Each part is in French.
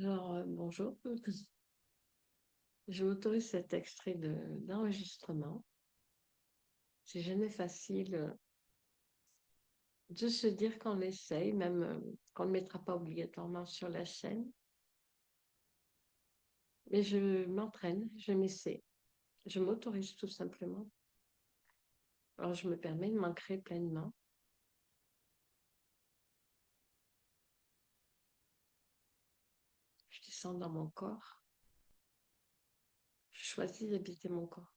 Alors, bonjour. Je m'autorise cet extrait d'enregistrement. C'est jamais facile de se dire qu'on essaye, même qu'on ne mettra pas obligatoirement sur la chaîne. Mais je m'entraîne, je m'essaie. Je m'autorise tout simplement. Alors, je me permets de m'ancrer pleinement. Je descends dans mon corps. Je choisis d'habiter mon corps.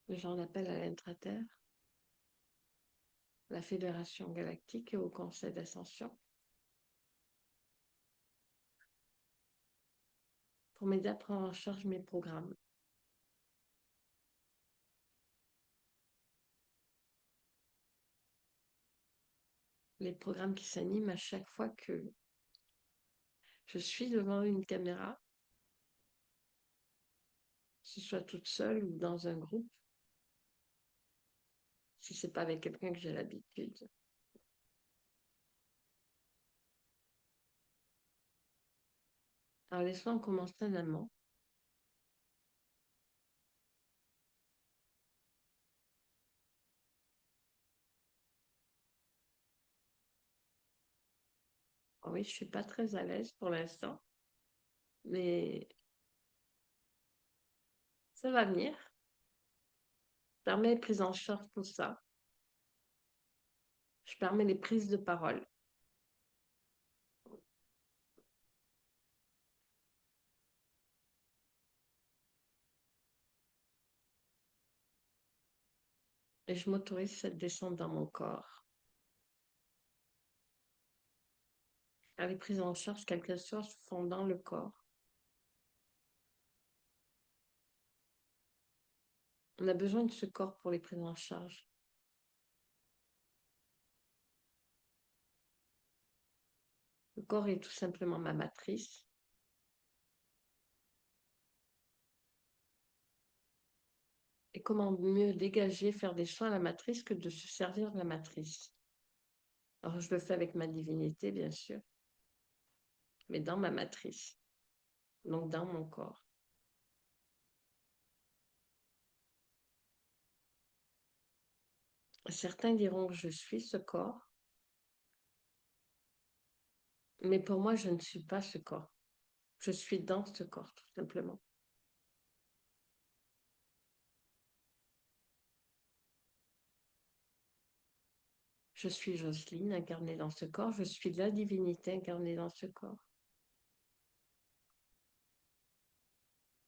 J'en appelle à l'intra-terre, la Fédération galactique et au Conseil d'ascension pour m'aider à prendre en charge mes programmes. Les programmes qui s'animent à chaque fois que je suis devant une caméra, que ce soit toute seule ou dans un groupe, si c'est pas avec quelqu'un que j'ai l'habitude. Alors les soins commencent en amont. Ah oui, je suis pas très à l'aise pour l'instant, mais ça va venir. Je permets les prises en charge pour ça. Je permets les prises de parole. Et je m'autorise cette descente dans mon corps. Car les prises en charge, quelles qu'elles soient, se font dans le corps. On a besoin de ce corps pour les prises en charge. Le corps est tout simplement ma matrice. Et comment mieux dégager, faire des soins à la matrice que de se servir de la matrice. Alors, je le fais avec ma divinité, bien sûr, mais dans ma matrice, donc dans mon corps. Certains diront que je suis ce corps, mais pour moi, je ne suis pas ce corps. Je suis dans ce corps, tout simplement. Je suis Jocelyne, incarnée dans ce corps. Je suis la divinité incarnée dans ce corps.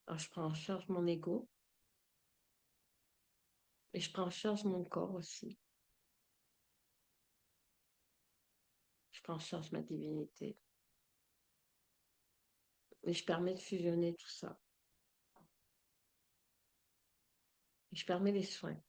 Alors, je prends en charge mon ego et je prends en charge mon corps aussi. Je prends en charge ma divinité. Et je permets de fusionner tout ça. Et je permets les soins.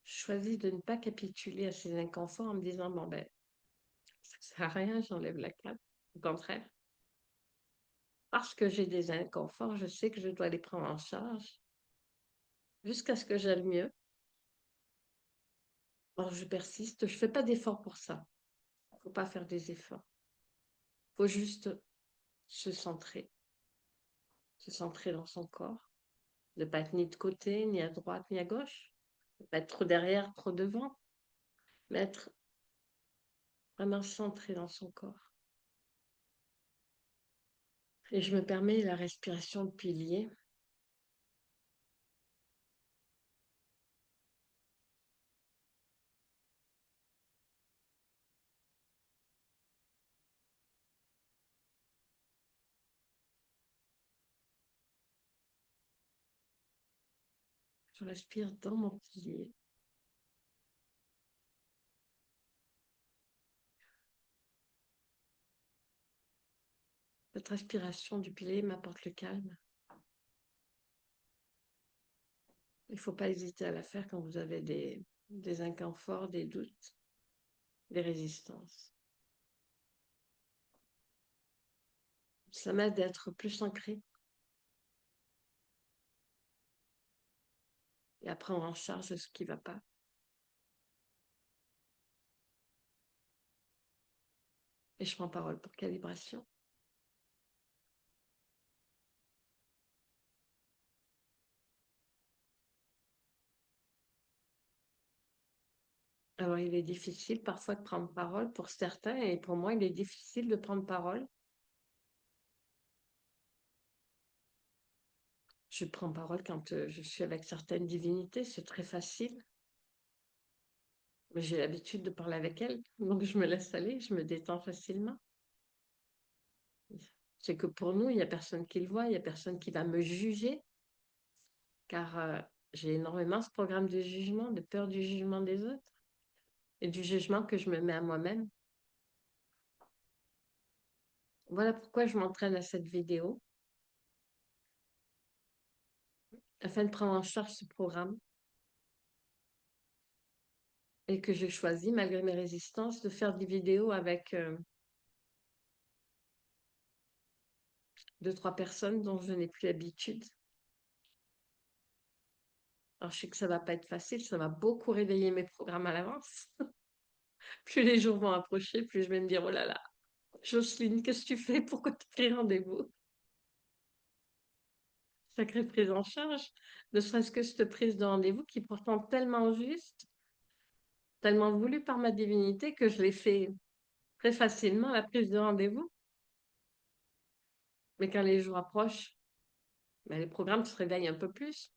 Je choisis de ne pas capituler à ces inconforts en me disant, bon ben, ça ne sert à rien, j'enlève la cape. Au contraire, parce que j'ai des inconforts, je sais que je dois les prendre en charge jusqu'à ce que j'aille mieux. Alors je persiste, je ne fais pas d'efforts pour ça. Il ne faut pas faire des efforts. Il faut juste se centrer dans son corps, ne pas être ni de côté, ni à droite, ni à gauche, ne pas être trop derrière, trop devant, mais être vraiment centré dans son corps. Et je me permets la respiration de pilier. Je respire dans mon pilier. Cette respiration du pilier m'apporte le calme. Il ne faut pas hésiter à la faire quand vous avez des inconforts, des doutes, des résistances. Ça m'aide à être plus ancré. et à prendre en charge ce qui ne va pas. Et je prends parole pour calibration. Alors, il est difficile parfois de prendre parole pour certains, et pour moi, il est difficile de prendre parole. Je prends parole quand je suis avec certaines divinités, c'est très facile. Mais j'ai l'habitude de parler avec elles, donc je me laisse aller, je me détends facilement. C'est que pour nous, il n'y a personne qui le voit, il n'y a personne qui va me juger, car j'ai énormément ce programme de jugement, de peur du jugement des autres et du jugement que je me mets à moi-même. Voilà pourquoi je m'entraîne à cette vidéo, afin de prendre en charge ce programme et que j'ai choisi, malgré mes résistances, de faire des vidéos avec 2, 3 personnes dont je n'ai plus l'habitude. Alors, je sais que ça ne va pas être facile, ça va beaucoup réveiller mes programmes à l'avance. Plus les jours vont approcher, plus je vais me dire, oh là là, Jocelyne, qu'est-ce que tu fais? Pourquoi tu as pris rendez-vous? Sacrée prise en charge, ne serait-ce que cette prise de rendez-vous qui est pourtant tellement juste, tellement voulue par ma divinité que je l'ai fait très facilement, la prise de rendez-vous. Mais quand les jours approchent, ben, les programmes se réveillent un peu plus,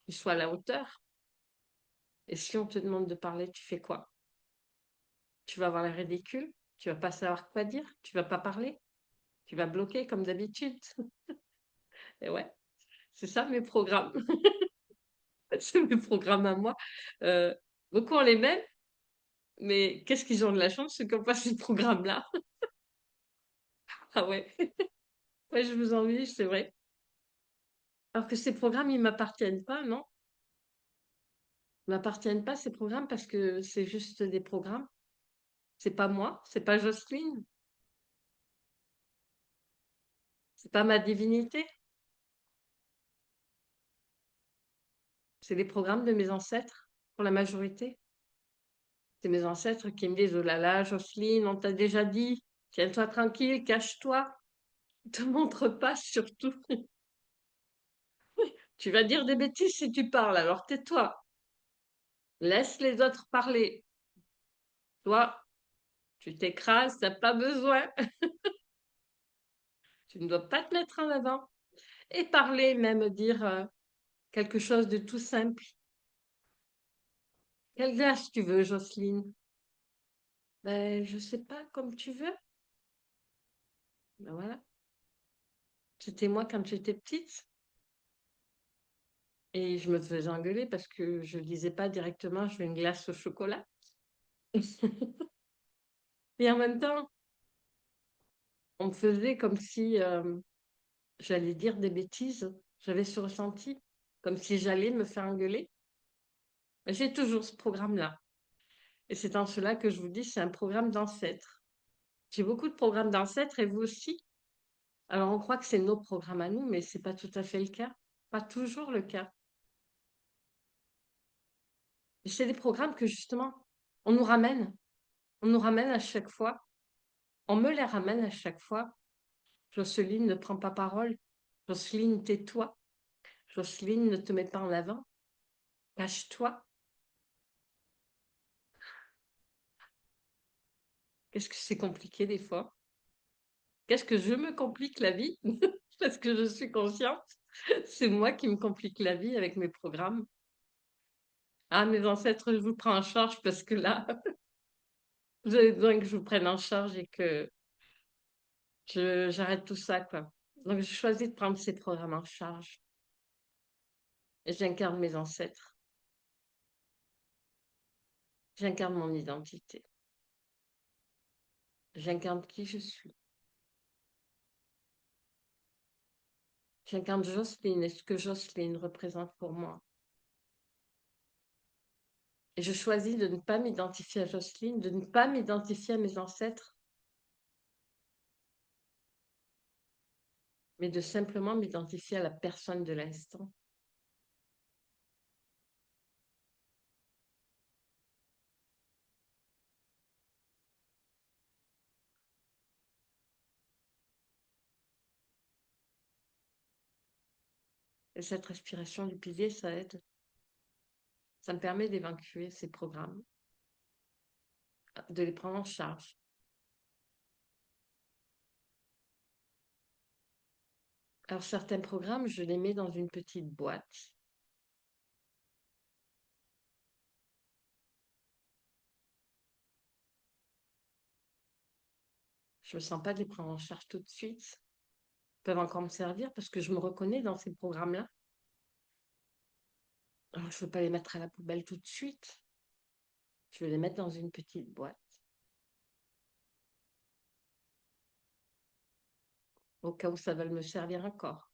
ils soient à la hauteur. Et si on te demande de parler, tu fais quoi? Tu vas avoir l'air ridicule, tu vas pas savoir quoi dire, tu vas pas parler, tu vas bloquer comme d'habitude. Et ouais, c'est ça mes programmes. C'est mes programmes à moi. Euh, Beaucoup ont les mêmes, mais qu'est-ce qu'ils ont de la chance, ceux qui n'ont pas ces programmes-là. Ah ouais, ouais, je vous envie, c'est vrai. Alors que ces programmes, ils m'appartiennent pas, non? Ils m'appartiennent pas, ces programmes, parce que c'est juste des programmes. C'est pas moi, c'est pas Jocelyne, c'est pas ma divinité. C'est des programmes de mes ancêtres, pour la majorité. C'est mes ancêtres qui me disent, oh là là, Jocelyne, on t'a déjà dit, tiens-toi tranquille, cache-toi, ne te montre pas surtout. Tu vas dire des bêtises si tu parles, alors tais-toi. Laisse les autres parler. Toi, tu t'écrases, t'as pas besoin. Tu ne dois pas te mettre en avant. Et parler, même dire quelque chose de tout simple. Quelle glace tu veux, Jocelyne? Ben, je sais pas, comme tu veux. Ben voilà. C'était moi quand j'étais petite. Et je me faisais engueuler parce que je ne disais pas directement, je veux une glace au chocolat. Et en même temps, on me faisait comme si j'allais dire des bêtises. J'avais ce ressenti, comme si j'allais me faire engueuler. Mais j'ai toujours ce programme-là. Et c'est en cela que je vous dis, c'est un programme d'ancêtre. J'ai beaucoup de programmes d'ancêtres et vous aussi. Alors on croit que c'est nos programmes à nous, mais ce n'est pas tout à fait le cas. Pas toujours le cas. Et c'est des programmes que justement, on nous ramène. On nous ramène à chaque fois. On me les ramène à chaque fois. Jocelyne, ne prends pas parole. Jocelyne, tais-toi. Jocelyne, ne te mets pas en avant. Cache-toi. Qu'est-ce que c'est compliqué des fois? Qu'est-ce que je me complique la vie? Parce que je suis consciente. C'est moi qui me complique la vie avec mes programmes. Ah, mes ancêtres, je vous prends en charge parce que là, vous avez besoin que je vous prenne en charge et que j'arrête tout ça, quoi. Donc, j'ai choisi de prendre ces programmes en charge. Et j'incarne mes ancêtres. J'incarne mon identité. J'incarne qui je suis. J'incarne Jocelyne et ce que Jocelyne représente pour moi. Et je choisis de ne pas m'identifier à Jocelyne, de ne pas m'identifier à mes ancêtres, mais de simplement m'identifier à la personne de l'instant. Et cette respiration du pilier, ça aide. Ça me permet d'évacuer ces programmes, de les prendre en charge. Alors, certains programmes, je les mets dans une petite boîte. Je ne me sens pas de les prendre en charge tout de suite. Ils peuvent encore me servir parce que je me reconnais dans ces programmes-là. Alors, je ne veux pas les mettre à la poubelle tout de suite. Je vais les mettre dans une petite boîte. Au cas où ça va me servir encore.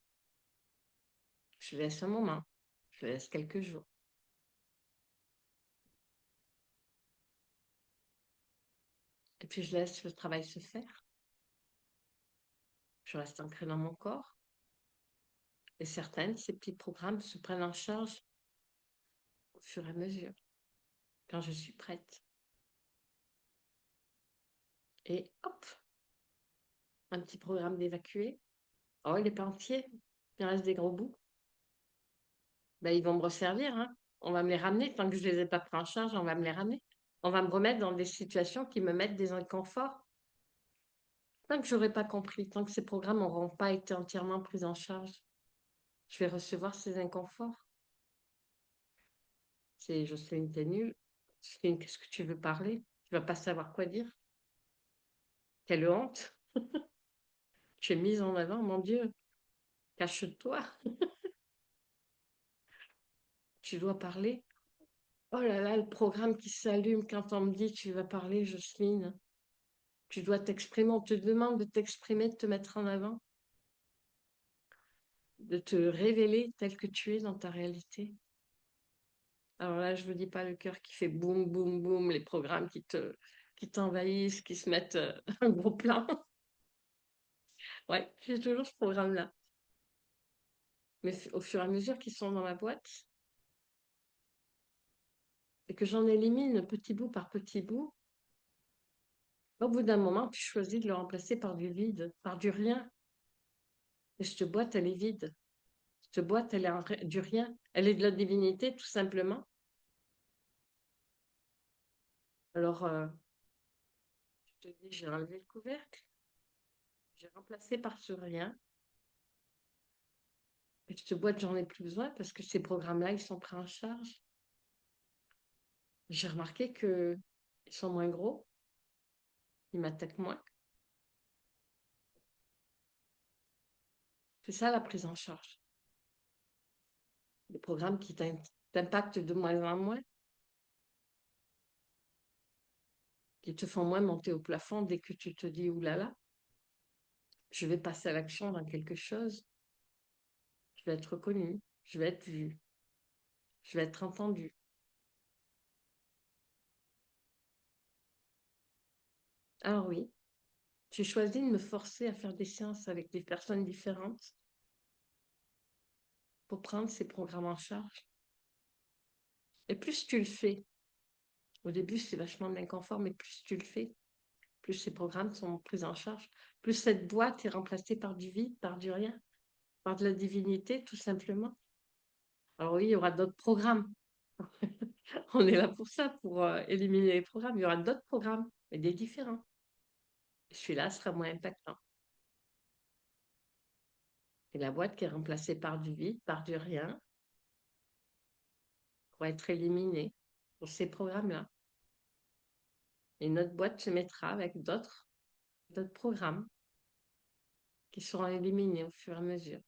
Je laisse un moment. Je laisse quelques jours. Et puis, je laisse le travail se faire. Je reste ancrée dans mon corps. Et certaines, ces petits programmes se prennent en charge au fur et à mesure, quand je suis prête. Et hop, un petit programme d'évacuer. Oh, il n'est pas entier. Il reste des gros bouts. Ben, ils vont me resservir. Hein. On va me les ramener. Tant que je ne les ai pas pris en charge, on va me les ramener. On va me remettre dans des situations qui me mettent des inconforts. Tant que je n'aurai pas compris, tant que ces programmes n'auront pas été entièrement pris en charge, je vais recevoir ces inconforts. C'est Jocelyne, t'es nulle. Jocelyne, qu'est-ce que tu veux parler? Tu ne vas pas savoir quoi dire. Quelle honte. Tu es mise en avant, mon Dieu. Cache-toi. Tu dois parler. Oh là là, le programme qui s'allume quand on me dit tu vas parler, Jocelyne. Tu dois t'exprimer. On te demande de t'exprimer, de te mettre en avant, de te révéler tel que tu es dans ta réalité. Alors là, je ne vous dis pas le cœur qui fait boum, boum, boum, les programmes qui t'envahissent, qui se mettent un gros plan. Ouais, j'ai toujours ce programme-là. Mais au fur et à mesure qu'ils sont dans ma boîte et que j'en élimine petit bout par petit bout, au bout d'un moment, tu choisis de le remplacer par du vide, par du rien. Et cette boîte, elle est vide. Cette boîte, elle est du rien. Elle est de la divinité, tout simplement. Alors, je te dis, j'ai enlevé le couvercle, j'ai remplacé par ce rien. Et cette boîte, j'en ai plus besoin parce que ces programmes-là, ils sont pris en charge. J'ai remarqué qu'ils sont moins gros, ils m'attaquent moins. C'est ça la prise en charge. Les programmes qui t'impactent de moins en moins, qui te font moins monter au plafond dès que tu te dis oulala, je vais passer à l'action dans quelque chose, je vais être reconnue, je vais être vue, je vais être entendue. Alors oui, j'ai choisi de me forcer à faire des séances avec des personnes différentes pour prendre ces programmes en charge. Et plus tu le fais, au début c'est vachement d'inconfort, mais plus tu le fais, plus ces programmes sont pris en charge, plus cette boîte est remplacée par du vide, par du rien, par de la divinité, tout simplement. Alors oui, il y aura d'autres programmes. On est là pour ça, pour éliminer les programmes. Il y aura d'autres programmes, mais des différents. Celui-là sera moins impactant. Et la boîte qui est remplacée par du vide, par du rien, pour être éliminée pour ces programmes-là. Et notre boîte se mettra avec d'autres programmes qui seront éliminés au fur et à mesure.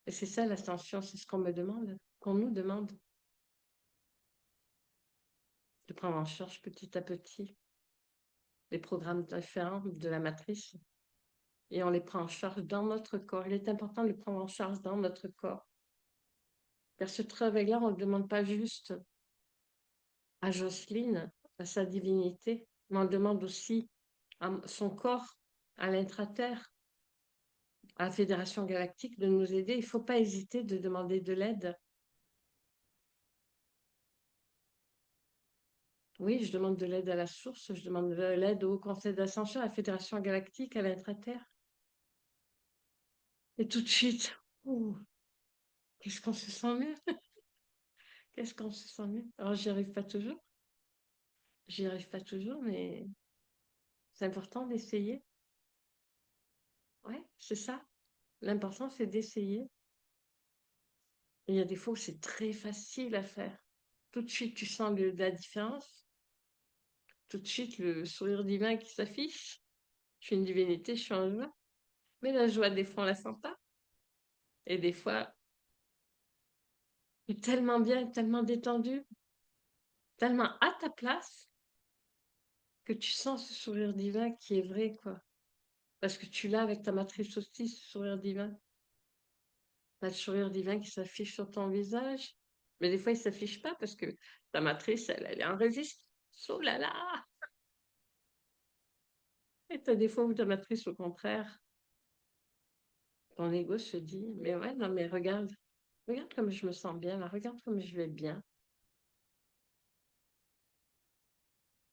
Et c'est ça l'ascension, c'est ce qu'on me demande, qu'on nous demande, de prendre en charge petit à petit les programmes différents de la matrice. Et on les prend en charge dans notre corps. Il est important de les prendre en charge dans notre corps. Car ce travail-là, on ne le demande pas juste à Jocelyne, à sa divinité, mais on le demande aussi à son corps, à l'intraterre, à la Fédération galactique de nous aider. Il ne faut pas hésiter de demander de l'aide. Oui, je demande de l'aide à la source, je demande de l'aide au Conseil d'Ascension, à la Fédération galactique, à l'intraterre. Et tout de suite, ouh, Qu'est-ce qu'on se sent mieux? Qu'est-ce qu'on se sent mieux? Alors, j'y arrive pas toujours. J'y arrive pas toujours, mais c'est important d'essayer. Ouais, c'est ça. L'important, c'est d'essayer. Il y a des fois où c'est très facile à faire. Tout de suite, tu sens la différence. Tout de suite, le sourire divin qui s'affiche. Je suis une divinité, je suis en joie. Mais la joie, des fois, on la sent pas. Et des fois, tu es tellement bien, tellement détendu, tellement à ta place, que tu sens ce sourire divin qui est vrai, quoi. Parce que tu l'as avec ta matrice aussi, ce sourire divin. Tu as le sourire divin qui s'affiche sur ton visage. Mais des fois, il ne s'affiche pas parce que ta matrice, elle est en résistance. Oh là là! Et tu as des fois où ta matrice, au contraire, ton ego se dit, mais ouais, non, mais regarde, regarde comme je me sens bien, là, regarde comme je vais bien.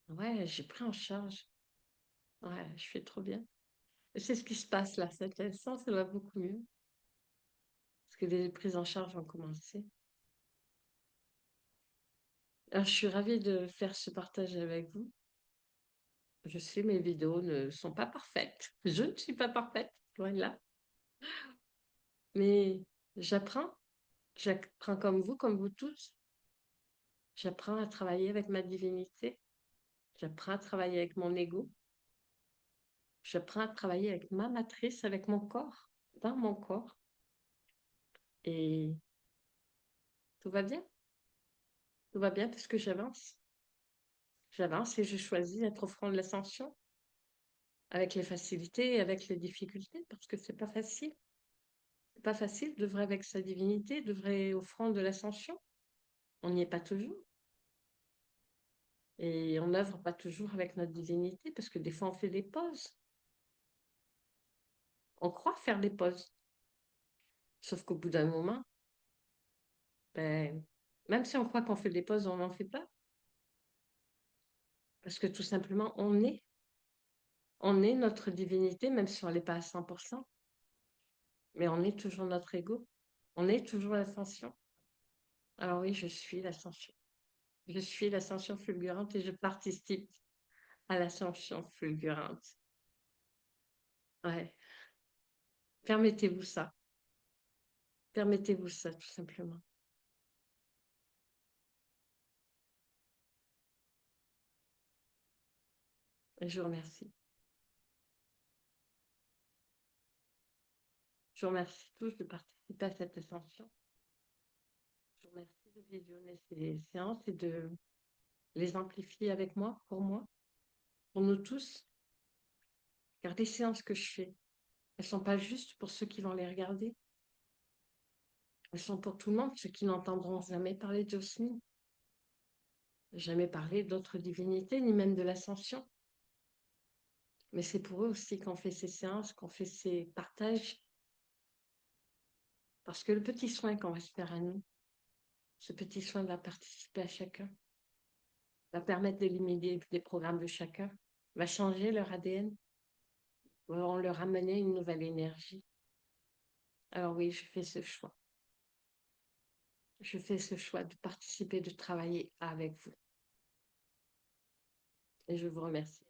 Ouais, j'ai pris en charge. Ouais, je fais trop bien. Et c'est ce qui se passe là, cette instant, ça va beaucoup mieux. Parce que les prises en charge ont commencé. Alors, je suis ravie de faire ce partage avec vous. Je sais, mes vidéos ne sont pas parfaites. Je ne suis pas parfaite, loin de là. Mais j'apprends. J'apprends comme vous tous. J'apprends à travailler avec ma divinité. J'apprends à travailler avec mon ego. J'apprends à travailler avec ma matrice, avec mon corps, dans mon corps. Et tout va bien. Tout va bien parce que j'avance. J'avance et je choisis d'être au front de l'ascension, avec les facilités et avec les difficultés, parce que c'est pas facile. C'est pas facile d'œuvrer avec sa divinité, d'œuvrer au front de l'ascension. On n'y est pas toujours. Et on n'œuvre pas toujours avec notre divinité, parce que des fois on fait des pauses. On croit faire des pauses. Sauf qu'au bout d'un moment, ben, même si on croit qu'on fait des pauses, on n'en fait pas. Parce que tout simplement, on est notre divinité, même si on n'est pas à 100%, mais on est toujours notre ego. On est toujours l'ascension. Alors oui, je suis l'ascension. Je suis l'ascension fulgurante et je participe à l'ascension fulgurante. Ouais. Permettez-vous ça. Permettez-vous ça, tout simplement. Et je vous remercie. Je vous remercie tous de participer à cette ascension. Je vous remercie de visionner ces séances et de les amplifier avec moi, pour nous tous. Car les séances que je fais, elles ne sont pas juste pour ceux qui vont les regarder. Elles sont pour tout le monde, ceux qui n'entendront jamais parler de Jocelyne, jamais parler d'autres divinités, ni même de l'ascension. Mais c'est pour eux aussi qu'on fait ces séances, qu'on fait ces partages. Parce que le petit soin qu'on va se faire à nous, ce petit soin va participer à chacun, va permettre d'éliminer des programmes de chacun, va changer leur ADN, va leur amener une nouvelle énergie. Alors oui, je fais ce choix. Je fais ce choix de participer, de travailler avec vous. Et je vous remercie.